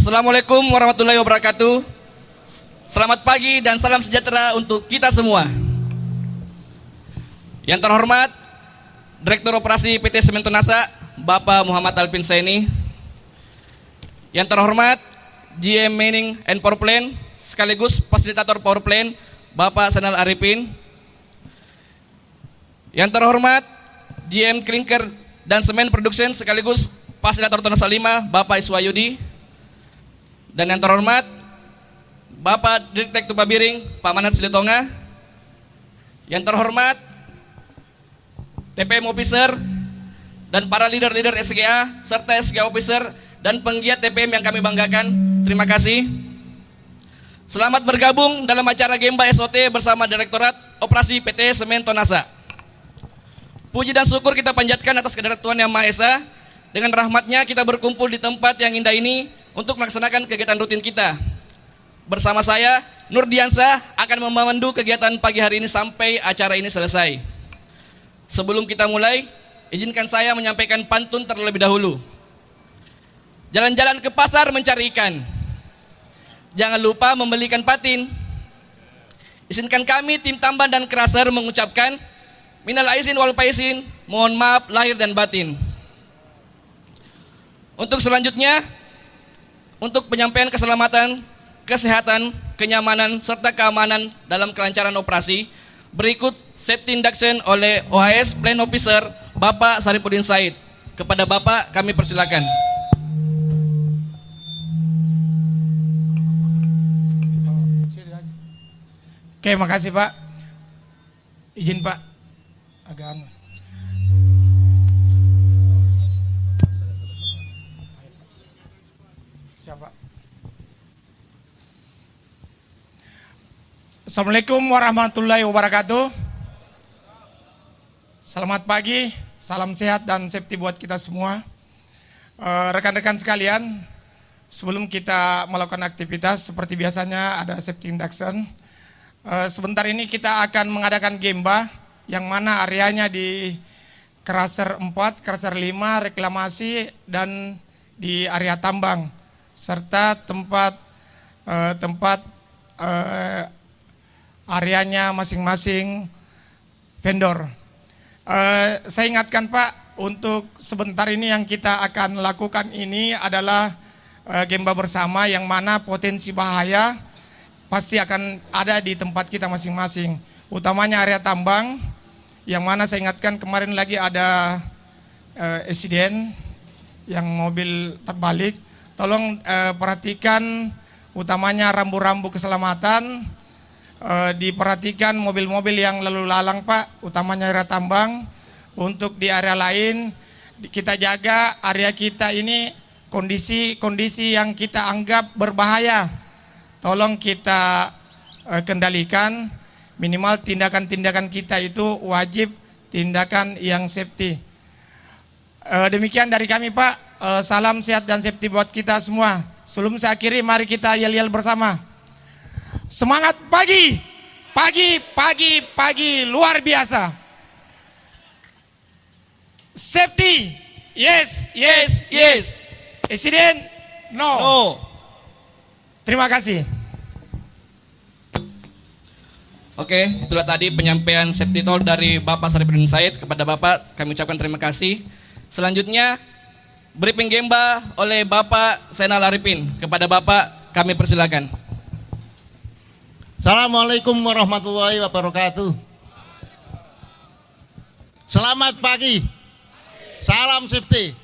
Assalamualaikum warahmatullahi wabarakatuh. Selamat pagi dan salam sejahtera untuk kita semua. Yang terhormat Direktur Operasi PT Semen Tonasa, Bapak Muhammad Alvin Saini. Yang terhormat GM Mining and Power Plant sekaligus Fasilitator Power Plant, Bapak Zainal Arifin. Yang terhormat GM Clinker dan Semen Production sekaligus Fasilitator Tonasa 5, Bapak Iswayudi. Dan yang terhormat Bapak Dirtek Tupa Biring, Pak Manat Silitonga. Yang terhormat TPM Officer dan para leader-leader SGA serta SGA Officer dan penggiat TPM yang kami banggakan, terima kasih. Selamat bergabung dalam acara Gemba SOT bersama Direktorat Operasi PT Semen Tonasa. Puji dan syukur kita panjatkan atas kehadirat Tuhan Yang Maha Esa. Dengan rahmatnya kita berkumpul di tempat yang indah ini untuk melaksanakan kegiatan rutin kita. Bersama saya, Nur Diansyah, akan memandu kegiatan pagi hari ini sampai acara ini selesai. Sebelum kita mulai, izinkan saya menyampaikan pantun terlebih dahulu. Jalan-jalan ke pasar mencari ikan, jangan lupa membeli ikan patin. Izinkan kami tim Tamban dan Crusher mengucapkan minal aizin wal faizin, mohon maaf lahir dan batin. Untuk selanjutnya, untuk penyampaian keselamatan, kesehatan, kenyamanan, serta keamanan dalam kelancaran operasi, berikut safety induction oleh OHS Plan Officer Bapak Saripudin Said. Kepada Bapak kami persilakan. Oke, makasih Pak. Izin Pak, agak siapa? Assalamualaikum warahmatullahi wabarakatuh. Selamat pagi, salam sehat dan safety buat kita semua. Rekan-rekan sekalian, sebelum kita melakukan aktivitas seperti biasanya ada safety induction. Sebentar ini kita akan mengadakan Gemba yang mana areanya di Crusher 4, Crusher 5, reklamasi dan di area tambang serta tempat areanya masing-masing vendor. Saya ingatkan Pak, untuk sebentar ini yang kita akan lakukan ini adalah Gemba bersama yang mana potensi bahaya pasti akan ada di tempat kita masing-masing, utamanya area tambang, yang mana saya ingatkan kemarin lagi ada insiden yang mobil terbalik. Tolong perhatikan utamanya rambu-rambu keselamatan, diperhatikan mobil-mobil yang lalu lalang Pak, utamanya area tambang. Untuk di area lain kita jaga area kita ini kondisi yang kita anggap berbahaya. Tolong kita kendalikan, minimal tindakan-tindakan kita itu wajib tindakan yang safety. Demikian dari kami Pak. Salam sehat dan safety buat kita semua. Sebelum saya akhiri, mari kita yel-yel bersama. Semangat pagi, pagi luar biasa. Safety, yes. Insiden, no. Terima kasih. Oke, itulah tadi penyampaian safety talk dari Bapak Saripudin Said. Kepada Bapak kami ucapkan terima kasih. Selanjutnya briefing Gemba oleh Bapak Zainal Arifin. Kepada Bapak kami persilakan. Assalamualaikum warahmatullahi wabarakatuh. Selamat pagi. Salam safety.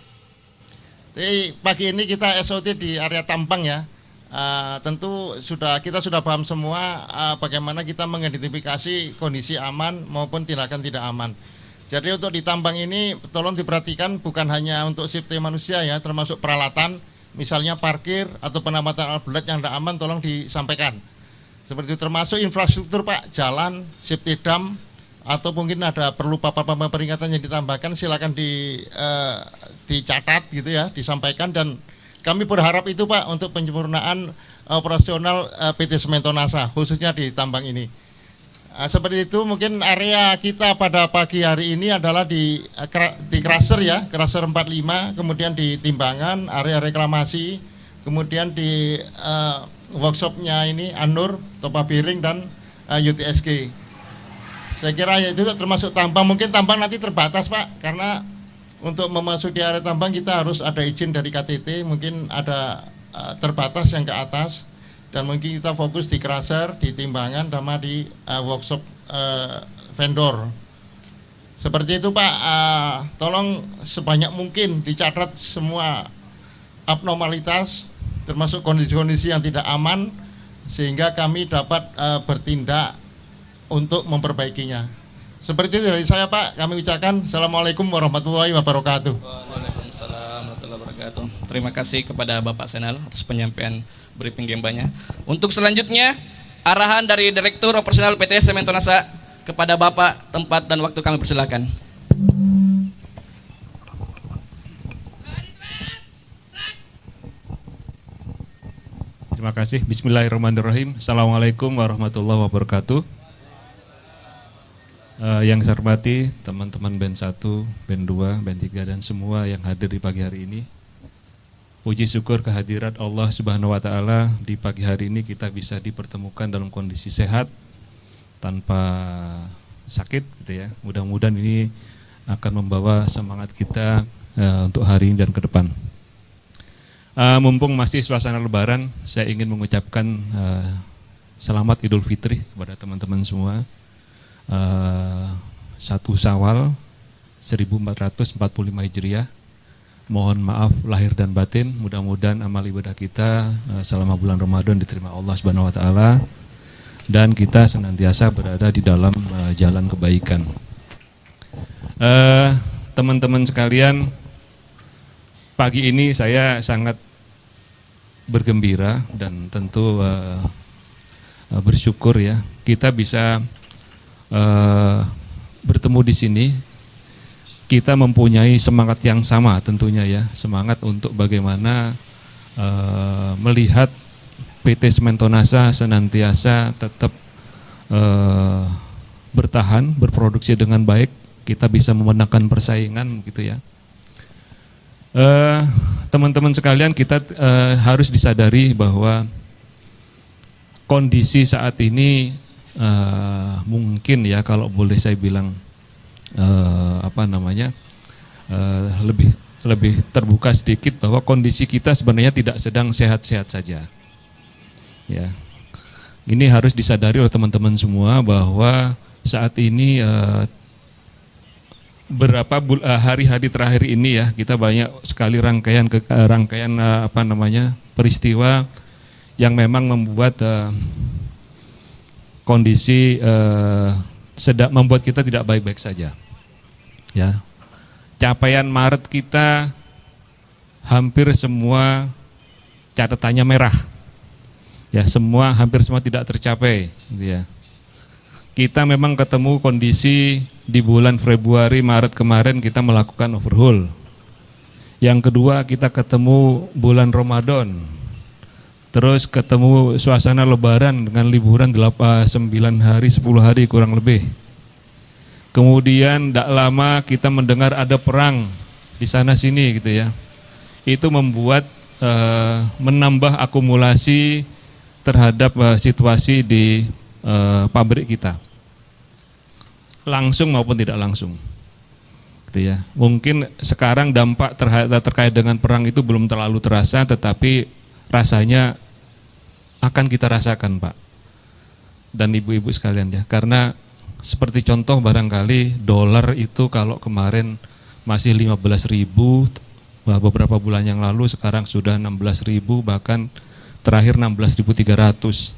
Di pagi ini kita SOT di area tambang ya. Tentu kita sudah paham semua bagaimana kita mengidentifikasi kondisi aman maupun tindakan tidak aman. Jadi untuk di tambang ini tolong diperhatikan bukan hanya untuk safety manusia ya, termasuk peralatan, misalnya parkir atau penamatan alat berat yang tidak aman tolong disampaikan. Seperti itu, termasuk infrastruktur Pak, jalan, safety dam, atau mungkin ada perlu papan-papan peringatan yang ditambahkan, silakan dicatat gitu ya, disampaikan. Dan kami berharap itu Pak untuk penyempurnaan operasional PT Semen Tonasa khususnya di tambang ini. Seperti itu mungkin area kita pada pagi hari ini adalah di Crusher ya, Crusher 45, kemudian di timbangan, area reklamasi, kemudian di workshopnya ini Anur, Topa Piring dan UTSG. Saya kira ya itu termasuk tambang, mungkin tambang nanti terbatas Pak, karena untuk memasuki area tambang kita harus ada izin dari KTT, mungkin ada terbatas yang ke atas, dan mungkin kita fokus di crusher, di timbangan, sama di workshop vendor. Seperti itu Pak, tolong sebanyak mungkin dicatat semua abnormalitas, termasuk kondisi-kondisi yang tidak aman, sehingga kami dapat bertindak untuk memperbaikinya. Seperti itu dari saya Pak, kami ucapkan Assalamualaikum warahmatullahi wabarakatuh. Waalaikumsalam warahmatullahi wabarakatuh. Terima kasih kepada Bapak Senal atas penyampaian briefing gembanya. Untuk selanjutnya, arahan dari Direktur Operasional PT Semen Tonasa kepada Bapak, tempat dan waktu kami persilakan. Terima kasih. Bismillahirrahmanirrahim. Assalamualaikum warahmatullahi wabarakatuh. Yang saya hormati teman-teman band 1, band 2, band 3 dan semua yang hadir di pagi hari ini. Puji syukur kehadirat Allah Subhanahu wa taala, di pagi hari ini kita bisa dipertemukan dalam kondisi sehat tanpa sakit gitu ya. Mudah-mudahan ini akan membawa semangat kita untuk hari ini dan ke depan. Mumpung masih suasana lebaran, saya ingin mengucapkan selamat Idul Fitri kepada teman-teman semua. 1 Syawal 1445 Hijriah. Mohon maaf lahir dan batin, mudah-mudahan amal ibadah kita selama bulan Ramadan diterima Allah Subhanahu wa taala dan kita senantiasa berada di dalam jalan kebaikan. Teman-teman sekalian, pagi ini saya sangat bergembira dan tentu bersyukur ya kita bisa bertemu di sini. Kita mempunyai semangat yang sama tentunya ya, semangat untuk bagaimana melihat PT Semen Tonasa senantiasa tetap bertahan, berproduksi dengan baik, kita bisa memenangkan persaingan gitu ya. Teman-teman sekalian, kita harus disadari bahwa kondisi saat ini mungkin ya kalau boleh saya bilang lebih terbuka sedikit bahwa kondisi kita sebenarnya tidak sedang sehat-sehat saja. Ya, ini harus disadari oleh teman-teman semua bahwa saat ini hari-hari terakhir ini ya kita banyak sekali rangkaian peristiwa yang memang membuat kondisi membuat kita tidak baik-baik saja. Ya, capaian Maret kita hampir semua catatannya merah. Ya, hampir semua tidak tercapai. Gitu ya. Kita memang ketemu kondisi di bulan Februari, Maret kemarin kita melakukan overhaul. Yang kedua kita ketemu bulan Ramadan. Terus ketemu suasana Lebaran dengan liburan 9 hari, 10 hari kurang lebih. Kemudian tidak lama kita mendengar ada perang di sana sini gitu ya. Itu membuat menambah akumulasi terhadap situasi di pabrik kita. Langsung maupun tidak langsung. Gitu ya. Mungkin sekarang dampak terkait dengan perang itu belum terlalu terasa, tetapi rasanya akan kita rasakan Pak dan ibu-ibu sekalian ya, karena seperti contoh barangkali dolar itu kalau kemarin masih 15.000, beberapa bulan yang lalu sekarang sudah 16.000, bahkan terakhir 16.300.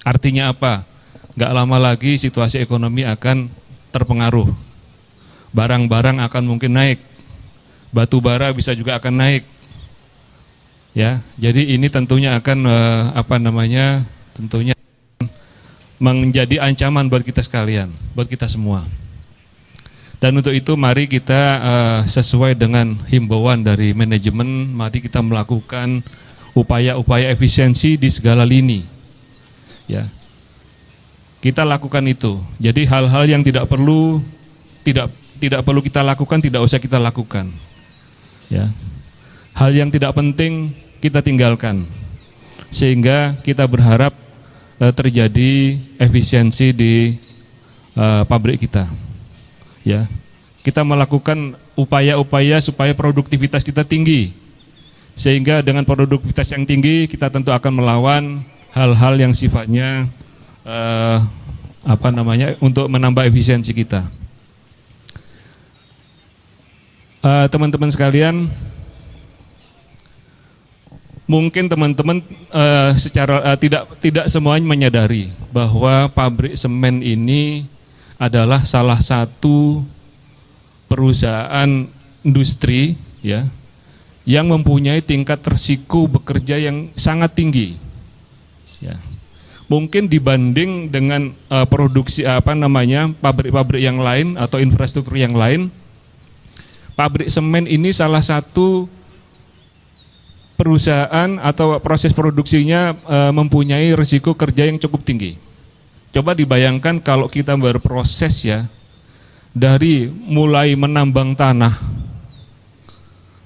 Artinya apa? Gak lama lagi situasi ekonomi akan terpengaruh, barang-barang akan mungkin naik, batu bara bisa juga akan naik. Ya, jadi ini tentunya akan tentunya menjadi ancaman buat kita sekalian, buat kita semua. Dan untuk itu mari kita sesuai dengan himbauan dari manajemen, mari kita melakukan upaya-upaya efisiensi di segala lini. Ya, kita lakukan itu. Jadi hal-hal yang tidak perlu kita lakukan tidak usah kita lakukan. Ya, hal yang tidak penting kita tinggalkan, sehingga kita berharap terjadi efisiensi di pabrik kita. Ya, kita melakukan upaya-upaya supaya produktivitas kita tinggi, sehingga dengan produktivitas yang tinggi kita tentu akan melawan hal-hal yang sifatnya untuk menambah efisiensi kita. Teman-teman sekalian, mungkin teman-teman tidak semuanya menyadari bahwa pabrik semen ini adalah salah satu perusahaan industri, ya, yang mempunyai tingkat resiko bekerja yang sangat tinggi. Ya. Mungkin dibanding dengan produksi pabrik-pabrik yang lain atau infrastruktur yang lain, pabrik semen ini salah satu perusahaan atau proses produksinya mempunyai risiko kerja yang cukup tinggi. Coba dibayangkan kalau kita berproses, ya, dari mulai menambang tanah,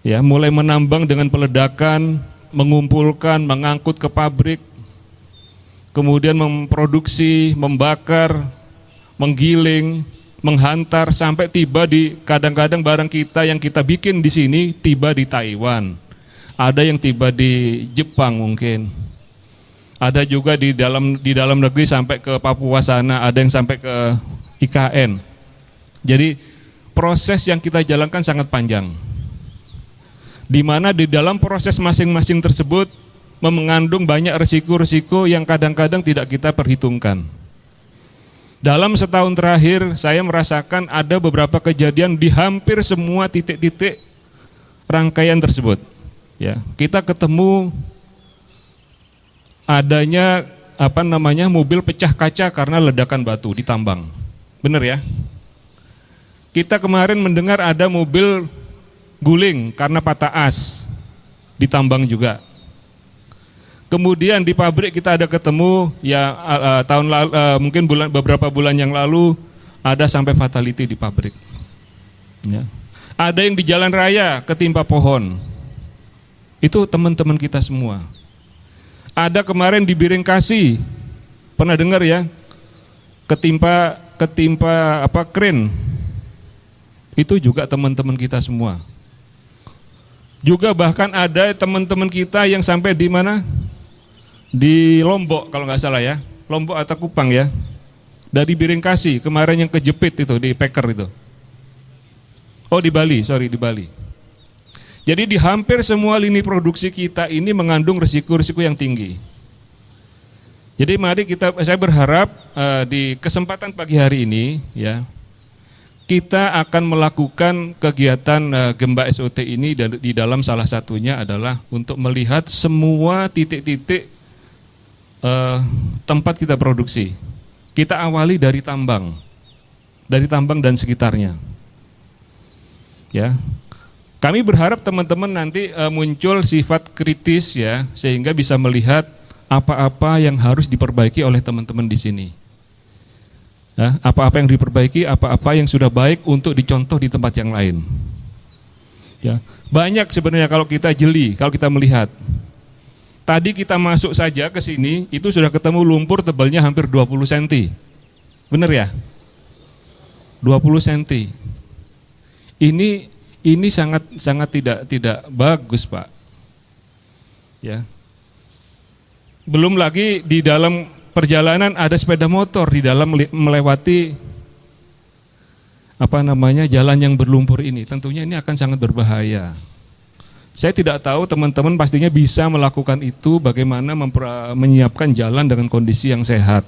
ya, mulai menambang dengan peledakan, mengumpulkan, mengangkut ke pabrik, kemudian memproduksi, membakar, menggiling, menghantar sampai tiba di, kadang-kadang barang kita yang kita bikin di sini tiba di Taiwan. Ada yang tiba di Jepang mungkin. Ada juga di dalam negeri sampai ke Papua sana, ada yang sampai ke IKN. Jadi proses yang kita jalankan sangat panjang. Di mana di dalam proses masing-masing tersebut mengandung banyak risiko-risiko yang kadang-kadang tidak kita perhitungkan. Dalam setahun terakhir saya merasakan ada beberapa kejadian di hampir semua titik-titik rangkaian tersebut. Ya, kita ketemu adanya mobil pecah kaca karena ledakan batu di tambang. Benar ya? Kita kemarin mendengar ada mobil guling karena patah as di tambang juga. Kemudian di pabrik kita ada ketemu, ya, tahun lalu, mungkin beberapa bulan yang lalu ada sampai fatality di pabrik. Ya. Ada yang di jalan raya ketimpa pohon. Itu teman-teman kita semua. Ada kemarin di Biringkasi, pernah dengar ya, ketimpa kren. Itu juga teman-teman kita semua. Juga bahkan ada teman-teman kita yang sampai di mana? Di Lombok kalau nggak salah ya, Lombok atau Kupang ya. Dari Biringkasi kemarin yang kejepit itu di Peker itu. Oh di Bali, di Bali. Jadi di hampir semua lini produksi kita ini mengandung risiko-risiko yang tinggi. Jadi mari saya berharap di kesempatan pagi hari ini, ya, kita akan melakukan kegiatan Gemba SOT ini, dan di dalam salah satunya adalah untuk melihat semua titik-titik tempat kita produksi. Kita awali dari tambang dan sekitarnya. Ya. Kami berharap teman-teman nanti muncul sifat kritis, ya, sehingga bisa melihat apa-apa yang harus diperbaiki oleh teman-teman di sini. Ya, apa-apa yang diperbaiki, apa-apa yang sudah baik untuk dicontoh di tempat yang lain. Ya, banyak sebenarnya kalau kita jeli, kalau kita melihat. Tadi kita masuk saja ke sini, itu sudah ketemu lumpur tebalnya hampir 20 cm. Benar ya? 20 cm. Ini sangat tidak bagus, Pak. Ya. Belum lagi di dalam perjalanan ada sepeda motor di dalam melewati jalan yang berlumpur ini. Tentunya ini akan sangat berbahaya. Saya tidak tahu teman-teman pastinya bisa melakukan itu, bagaimana menyiapkan jalan dengan kondisi yang sehat.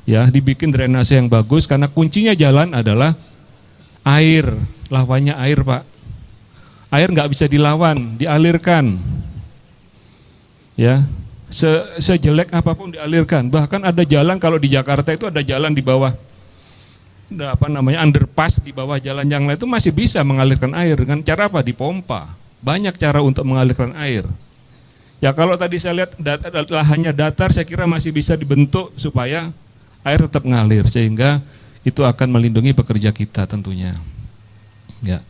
Ya, dibikin drainase yang bagus, karena kuncinya jalan adalah air, lawannya air, Pak. Air nggak bisa dilawan, dialirkan. Ya, sejelek apapun dialirkan. Bahkan ada jalan, kalau di Jakarta itu ada jalan di bawah, underpass di bawah jalan yang lain itu masih bisa mengalirkan air dengan cara apa? Dipompa. Banyak cara untuk mengalirkan air. Ya kalau tadi saya lihat lahannya datar, saya kira masih bisa dibentuk supaya air tetap mengalir, sehingga itu akan melindungi pekerja kita tentunya. Ya.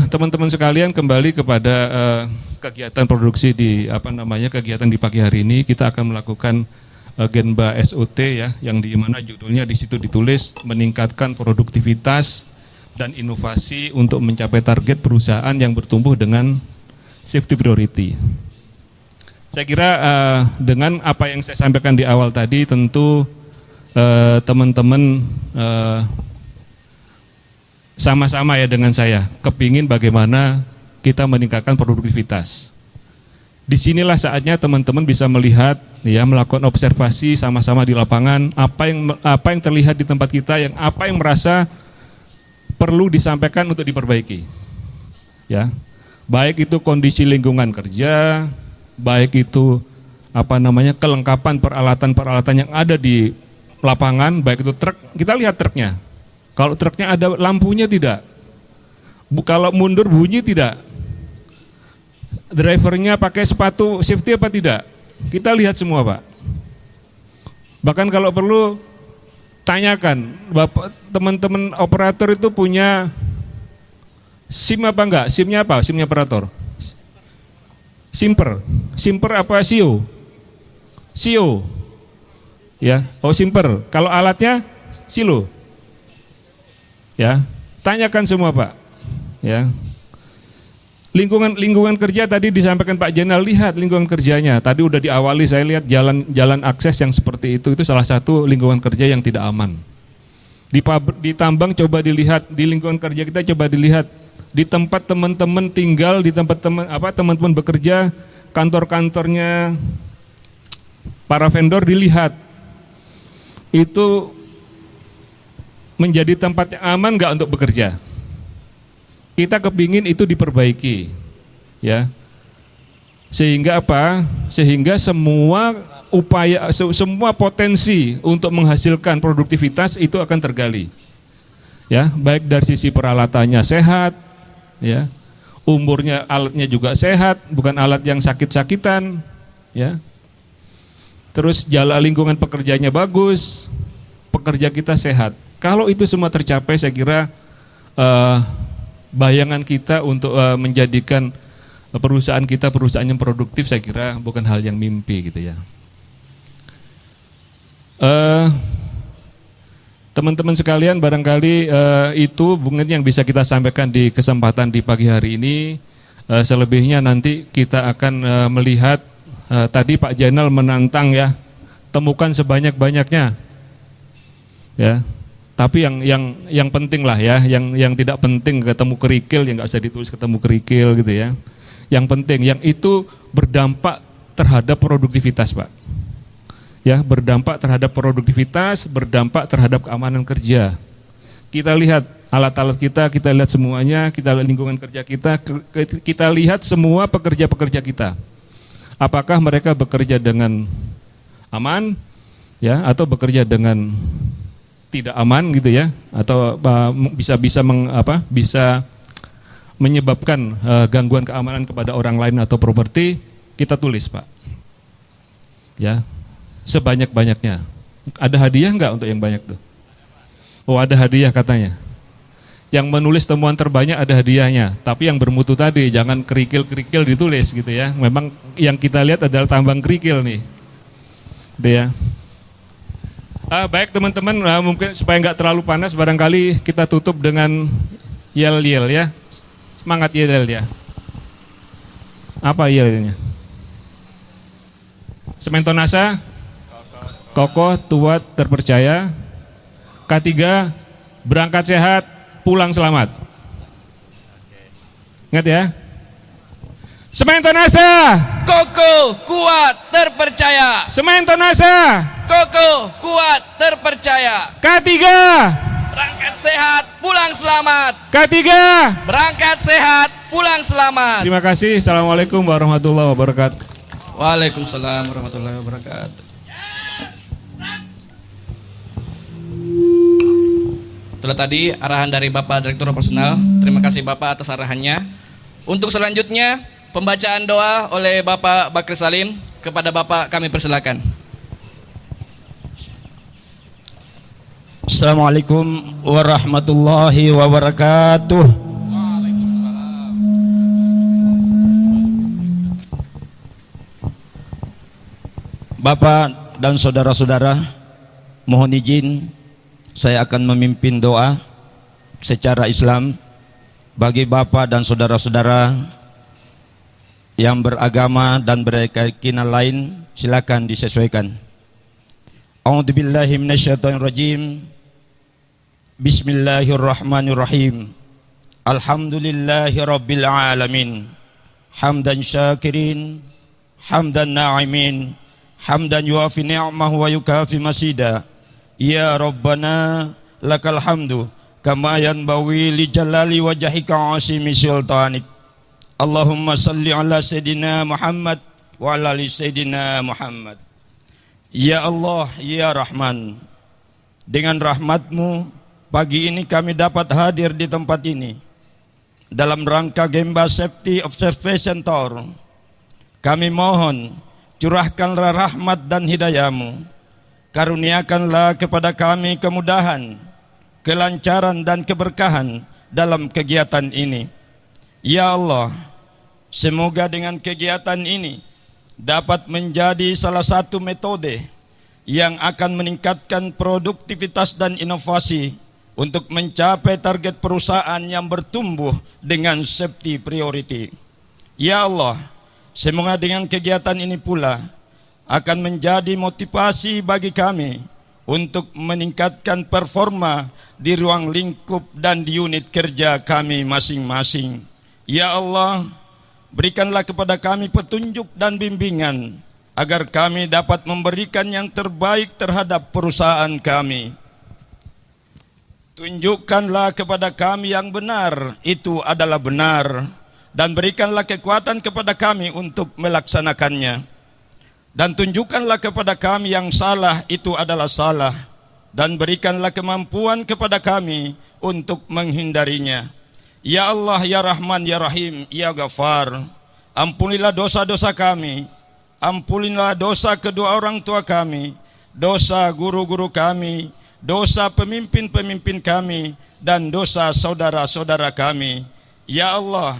Teman-teman sekalian, kembali kepada kegiatan produksi di kegiatan di pagi hari ini. Kita akan melakukan Genba SOT ya, yang di mana judulnya di situ ditulis meningkatkan produktivitas dan inovasi untuk mencapai target perusahaan yang bertumbuh dengan safety priority. Saya kira dengan apa yang saya sampaikan di awal tadi, tentu teman-teman sama-sama ya dengan saya, kepingin bagaimana kita meningkatkan produktivitas. Disinilah saatnya teman-teman bisa melihat, ya, melakukan observasi sama-sama di lapangan, apa yang terlihat di tempat kita, apa yang merasa perlu disampaikan untuk diperbaiki. Ya, baik itu kondisi lingkungan kerja, baik itu kelengkapan peralatan-peralatan yang ada di lapangan, baik itu truk, kita lihat truknya. Kalau truknya ada lampunya tidak, kalau mundur bunyi tidak, drivernya pakai sepatu safety apa tidak, kita lihat semua Pak. Bahkan kalau perlu tanyakan, Bapak, teman-teman operator itu punya SIM apa enggak? SIM-nya apa? SIM-nya operator? Simper apa SIO? SIO. Ya, simper. Kalau alatnya silo. Ya, tanyakan semua Pak. Ya, lingkungan kerja tadi disampaikan Pak Jenal, lihat lingkungan kerjanya. Tadi udah diawali saya lihat jalan akses yang seperti itu salah satu lingkungan kerja yang tidak aman. Di tambang coba dilihat, di lingkungan kerja kita coba dilihat, di tempat teman-teman tinggal, di tempat teman-teman bekerja, kantor-kantornya para vendor dilihat. Itu menjadi tempat yang aman nggak untuk bekerja? Kita kepingin itu diperbaiki, ya. Sehingga apa? Sehingga semua potensi untuk menghasilkan produktivitas itu akan tergali, ya. Baik dari sisi peralatannya sehat, ya. Umurnya alatnya juga sehat, bukan alat yang sakit-sakitan, ya. Terus jalan lingkungan pekerjaannya bagus, pekerja kita sehat. Kalau itu semua tercapai, saya kira bayangan kita untuk menjadikan perusahaan kita perusahaan yang produktif, saya kira bukan hal yang mimpi gitu ya. Teman-teman sekalian, barangkali itu mungkin yang bisa kita sampaikan di kesempatan di pagi hari ini. Selebihnya nanti kita akan melihat, tadi Pak Jenal menantang ya, temukan sebanyak-banyaknya, ya. Tapi yang penting lah ya, yang tidak penting ketemu kerikil, yang nggak usah ditulis ketemu kerikil gitu ya. Yang penting, yang itu berdampak terhadap produktivitas Pak. Ya, berdampak terhadap produktivitas, berdampak terhadap keamanan kerja. Kita lihat alat-alat kita lihat semuanya, kita lihat lingkungan kerja kita lihat semua pekerja-pekerja kita. Apakah mereka bekerja dengan aman, ya, atau bekerja dengan tidak aman gitu ya, atau bisa menyebabkan gangguan keamanan kepada orang lain atau properti, kita tulis Pak. Ya, sebanyak-banyaknya. Ada hadiah enggak untuk yang banyak tuh? Oh, ada hadiah katanya. Yang menulis temuan terbanyak ada hadiahnya, tapi yang bermutu tadi jangan kerikil-kerikil ditulis gitu ya. Memang yang kita lihat adalah tambang kerikil nih. Gitu ya. Baik teman-teman, mungkin supaya nggak terlalu panas, barangkali kita tutup dengan yel-yel ya. Semangat yel ya. Apa yelnya? Sementonasa, kokoh, kuat, terpercaya. K3, berangkat sehat, pulang selamat. Ingat ya. Sementonasa, Kokoh, kuat, terpercaya. Sementonasa, Kokoh, kuat, terpercaya. K3, Berangkat sehat, pulang selamat. K3. Berangkat sehat, pulang selamat. Terima kasih. Assalamualaikum warahmatullahi wabarakatuh. Waalaikumsalam warahmatullahi wabarakatuh. Itulah tadi arahan dari Bapak Direktur Operasional. Terima kasih Bapak atas arahannya. Untuk selanjutnya, pembacaan doa oleh Bapak Bakri Salim. Kepada Bapak kami persilakan. Assalamualaikum warahmatullahi wabarakatuh. Bapak dan saudara-saudara, mohon izin saya akan memimpin doa secara Islam bagi Bapak dan saudara-saudara yang beragama dan berkeyakinan lain. Silakan disesuaikan. A'udzubillahi minasyaitonirrajim. Bismillahirrahmanirrahim. Alhamdulillahi rabbil alamin. Hamdan syakirin, hamdan na'imin, hamdan yuafi ni'amahu wa yukafi masida. Ya Rabbana lakal hamdu kama yanbawi li jalali wajhika asimi sultanik. Allahumma salli ala Sayyidina Muhammad wa ala ali Sayyidina Muhammad. Ya Allah, ya Rahman, dengan rahmatmu pagi ini kami dapat hadir di tempat ini dalam rangka Gemba Safety Observation Tour. Kami mohon curahkanlah rahmat dan hidayahmu, karuniakanlah kepada kami kemudahan, kelancaran dan keberkahan dalam kegiatan ini. Ya Allah, semoga dengan kegiatan ini dapat menjadi salah satu metode yang akan meningkatkan produktivitas dan inovasi untuk mencapai target perusahaan yang bertumbuh dengan safety priority. Ya Allah, semoga dengan kegiatan ini pula akan menjadi motivasi bagi kami untuk meningkatkan performa di ruang lingkup dan di unit kerja kami masing-masing. Ya Allah, berikanlah kepada kami petunjuk dan bimbingan agar kami dapat memberikan yang terbaik terhadap perusahaan kami. Tunjukkanlah kepada kami yang benar itu adalah benar, dan berikanlah kekuatan kepada kami untuk melaksanakannya. Dan tunjukkanlah kepada kami yang salah itu adalah salah, dan berikanlah kemampuan kepada kami untuk menghindarinya. Ya Allah, ya Rahman, ya Rahim, ya Ghafar, ampunilah dosa-dosa kami, ampunilah dosa kedua orang tua kami, dosa guru-guru kami, dosa pemimpin-pemimpin kami, dan dosa saudara-saudara kami. Ya Allah,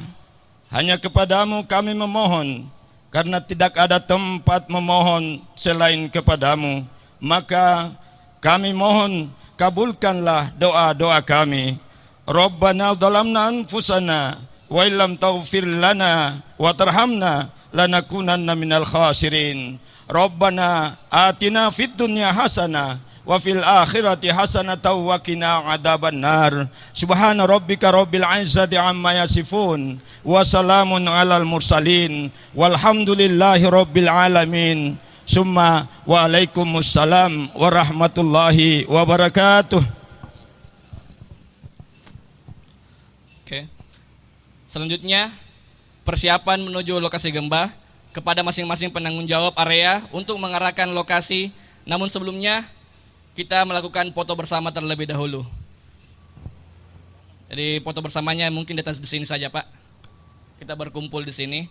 hanya kepadamu kami memohon, karena tidak ada tempat memohon selain kepadamu. Maka kami mohon, kabulkanlah doa-doa kami. Rabbana dhalamna anfusana wa illam taghfir lana wa tarhamna lanakunanna minal khasirin. Rabbana atina fid dunya hasanah wa fil akhirati hasanatan wa qina adzabannar. Subhana rabbika rabbil izzati amma yasifun wa salamun alal mursalin walhamdulillahi rabbil alamin. Summa waalaikumsalam warahmatullahi wabarakatuh. Oke. Selanjutnya persiapan menuju lokasi Gemba kepada masing-masing penanggung jawab area untuk mengarahkan lokasi. Namun sebelumnya kita melakukan foto bersama terlebih dahulu. Jadi foto bersamanya mungkin di sini saja, Pak. Kita berkumpul di sini.